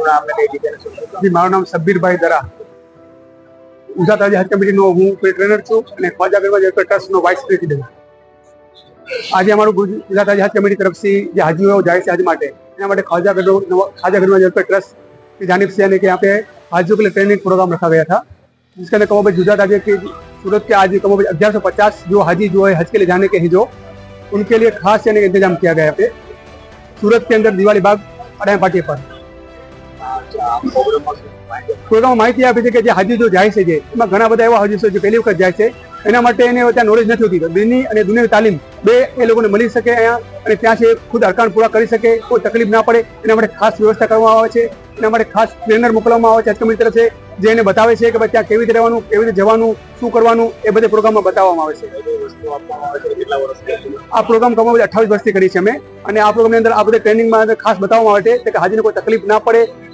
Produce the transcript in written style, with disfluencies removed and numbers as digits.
જી, મારું નામ સબ્બીરભાઈ દરા, ગુજરાત રાજ્ય હજ કમિટીનો હું ટ્રેનર છું અને ખ્વાજા ગરવા ટ્રસ્ટનો વાઇસ પ્રેસિડેન્ટ. આજે અમારું ગુજરાત રાજ્ય હજ કમિટી તરફથી જે હાજીઓ જાય છે હજ માટે, એના માટે ख्वाजा गरवा ट्रस्ट की जानिब से यानी कि यहाँ पे हाजियों के लिए ट्रेनिंग प्रोग्राम रखा गया था, जिसके अंदर कमोबेश गुजरात राज्य की सूरत के आज कमोबेश 1150 जो हाजी जो है हज के लिए जाने के हैं, जो उनके लिए खास यानी इंतजाम किया गया है सूरत के अंदर दिवाली बाग अडाया पाटी पर. પ્રોગ્રામમાં માહિતી આપી છે કે જે હાજી જો જાય છે એમાં ઘણા બધા એવા હાજી છે જે પહેલી વખત જાય છે, એના માટે એને ત્યાં નોલેજ નથી હોતી. તો દીની અને દુનિયાની તાલીમ બે એ લોકોને મળી શકે અહીંયા, અને ત્યાં છે ખુદ અરકાન પૂરા કરી શકે, કોઈ તકલીફ ના પડે એના માટે ખાસ વ્યવસ્થા કરવામાં આવે છે. એના માટે ખાસ ટ્રેનર મોકલવામાં આવે છે હજ કમિટી તરફથી, જે એને બતાવે છે કે ભાઈ ત્યાં કેવી રીતે રહેવાનું, કેવી રીતે જવાનું, શું કરવાનું, એ બધે પ્રોગ્રામમાં બતાવવામાં આવે છે. આ પ્રોગ્રામ કમોબેશ 28 વર્ષથી કરી છે અમે, અને આ પ્રોગ્રામની અંદર આ બધે ટ્રેનિંગમાં ખાસ બતાવવામાં આવે છે કે હાજીને કોઈ તકલીફ ના પડે,